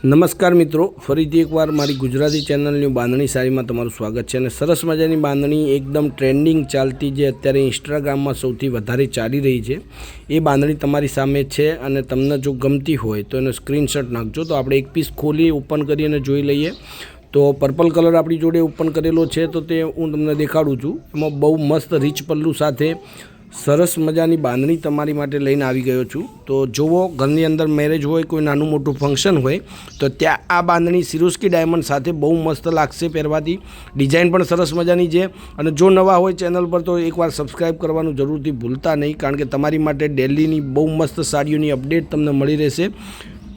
નમસ્કાર મિત્રો, ફરીથી એકવાર મારી ગુજરાતી ચેનલની બાંધણી સાડીમાં તમારું સ્વાગત છે. અને સરસ મજાની બાંધણી એકદમ ટ્રેન્ડિંગ ચાલતી, જે અત્યારે ઇન્સ્ટાગ્રામમાં સૌથી વધારે ચાલી રહી છે, એ બાંધણી તમારી સામે છે. અને તમને જો ગમતી હોય તો એનો સ્ક્રીનશોટ નાખજો. તો આપણે એક પીસ ખોલી ઓપન કરી અને જોઈ લઈએ. તો પર્પલ કલર આપણી જોડે ઓપન કરેલો છે, તો તે હું તમને દેખાડું છું. એમાં બહુ મસ્ત રીચ પલ્લું સાથે સરસ મજાની બાંધણી તમારી માટે લઈને આવી ગયો છું. તો જુઓ, ઘરની અંદર મેરેજ હોય, કોઈ નાનું મોટું ફંક્શન હોય, તો ત્યાં આ બાંધણી સિરોસ્કી ડાયમંડ સાથે બહુ મસ્ત લાગશે પહેરવાથી. ડિઝાઇન પણ સરસ મજાની છે. અને જો નવા હોય ચેનલ પર તો એકવાર સબસ્ક્રાઈબ કરવાનું જરૂરથી ભૂલતા નહીં, કારણ કે તમારી માટે ડેલીની બહુ મસ્ત સાડીઓની અપડેટ તમને મળી રહેશે.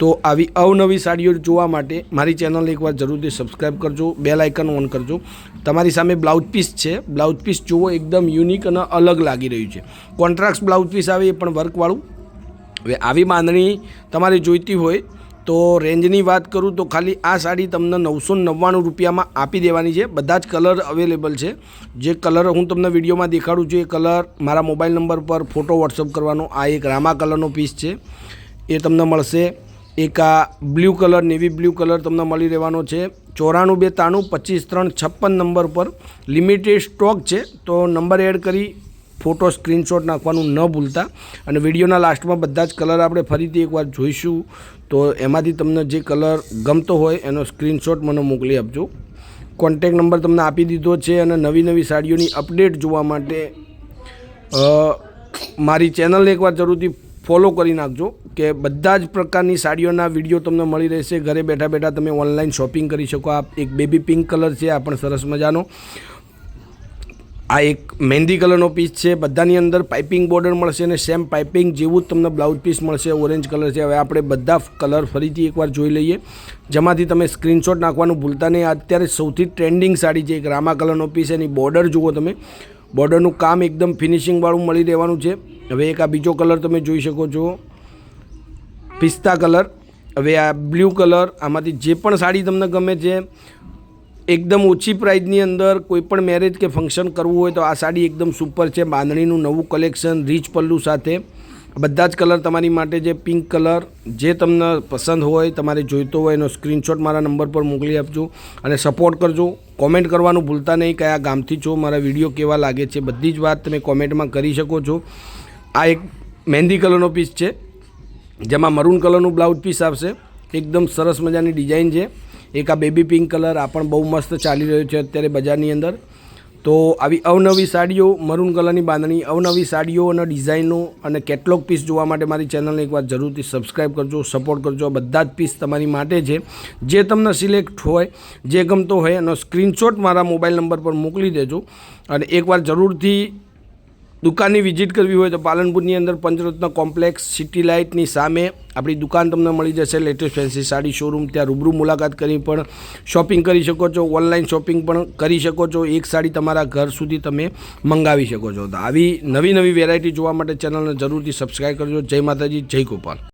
તો આવી અવનવી સાડીઓ જોવા માટે મારી ચેનલને એકવાર જરૂરથી સબસ્ક્રાઈબ કરજો, બેલ આઇકન ઓન કરજો. તમારી સામે બ્લાઉઝ પીસ છે. બ્લાઉઝ પીસ જુઓ, એકદમ યુનિક અને અલગ લાગી રહ્યું છે. કોન્ટ્રાસ્ટ બ્લાઉઝ પીસ આવે, એ પણ વર્કવાળું. હવે આવી બાંધણી તમારે જોઈતી હોય તો રેન્જની વાત કરું તો ખાલી આ સાડી તમને 999 રૂપિયામાં આપી દેવાની છે. બધા જ કલર અવેલેબલ છે. જે કલર હું તમને વિડીયોમાં દેખાડું છું, એ કલર મારા મોબાઈલ નંબર પર ફોટો વોટ્સઅપ કરવાનો. આ એક રામા કલરનો પીસ છે, એ તમને મળશે. એક આ blue colour, navy blue colour તમને મળી રહેવાનો છે. 94 92 25 3 56 નંબર પર લિમિટેડ સ્ટોક છે. તો નંબર એડ કરી ફોટો સ્ક્રીનશોટ નાખવાનું ન ભૂલતા. અને વિડીયોના લાસ્ટમાં બધા જ કલર આપણે ફરીથી એકવાર જોઈશું. તો એમાંથી તમને જે કલર ગમતો હોય એનો સ્ક્રીનશોટ મને મોકલી આપજો. કોન્ટેક નંબર તમને આપી દીધો છે. અને નવી નવી સાડીઓની અપડેટ જોવા માટે મારી ચેનલને એકવાર જરૂરથી ફોલો કરી નાખજો, કે બધા જ પ્રકારની સાડીઓના વિડીયો તમને મળી રહેશે. ઘરે બેઠા બેઠા તમે ઓનલાઈન શોપિંગ કરી શકો. આ એક બેબી પિંક કલર છે, આ પણ સરસ મજાનો. આ એક મહેંદી કલરનો પીસ છે. બધાની અંદર પાઇપિંગ બોર્ડર મળશે, અને સેમ પાઇપિંગ જેવું જ તમને બ્લાઉઝ પીસ મળશે. ઓરેન્જ કલર છે. હવે આપણે બધા કલર ફરીથી એકવાર જોઈ લઈએ, જેમાંથી તમે સ્ક્રીનશોટ નાખવાનું ભૂલતા નહીં. અત્યારે સૌથી ટ્રેન્ડિંગ સાડી છે, એક રામા કલરનો પીસ. એની બોર્ડર જુઓ તમે, બોર્ડરનું કામ એકદમ ફિનિશિંગવાળું મળી રહેવાનું છે. હવે એક આ બીજો કલર તમે જોઈ શકો છો, પિસ્તા કલર. હવે આ બ્લુ કલર. આમાંથી જે પણ સાડી તમને ગમે છે, એકદમ ઓછી પ્રાઇઝની અંદર કોઈ પણ મેરેજ કે ફંક્શન કરવું હોય તો આ સાડી એકદમ સુપર છે. બાંધણીનું નવું કલેક્શન, રીચ પલ્લું સાથે. બધા જ કલર તમારી માટે છે. પિંક કલર, જે તમને પસંદ હોય, તમારે જોઈતો હોય, એનો સ્ક્રીનશોટ મારા નંબર પર મોકલી આપજો. અને સપોર્ટ કરજો. કોમેન્ટ કરવાનું ભૂલતા નહીં, કયા ગામથી છો, મારા વિડીયો કેવા લાગે છે, બધી જ વાત તમે કોમેન્ટમાં કરી શકો છો. આ એક મહેંદી કલરનો પીસ છે, જેમાં મરૂન કલરનું બ્લાઉઝ પીસ આવશે. એકદમ સરસ મજાની ડિઝાઇન છે. એક આ બેબી પિંક કલર, આ પણ બહુ મસ્ત ચાલી રહ્યો છે અત્યારે બજારની અંદર. તો આવી અવનવી સાડીઓ, મરૂન કલરની બાંધણી, અવનવી સાડીઓ અને ડિઝાઇનો અને કેટલોગ પીસ જોવા માટે મારી ચેનલને એકવાર જરૂરથી સબસ્ક્રાઈબ કરજો, સપોર્ટ કરજો. બધા જ પીસ તમારી માટે છે. જે તમને સિલેક્ટ હોય, જે ગમતો હોય, એનો સ્ક્રીનશોટ મારા મોબાઈલ નંબર પર મોકલી દેજો. અને એકવાર જરૂરથી દુકાનની વિઝિટ કરવી હોય તો પાલનપુરની અંદર પંચરત્ન કોમ્પ્લેક્સ, સિટી લાઇટની સામે આપણી દુકાન તમને મળી જશે, લેટેસ્ટ ફેન્સી સાડી શોરૂમ. ત્યાં રૂબરૂ મુલાકાત કરી પણ શોપિંગ કરી શકો છો. ઓનલાઈન શોપિંગ પણ કરી શકો છો. એક સાડી તમારા ઘર સુધી તમે મંગાવી શકો છો. તો આવી નવી નવી વેરાયટી જોવા માટે ચેનલને જરૂરથી સબસ્ક્રાઈબ કરજો. જય માતાજી, જય ગોપાલ.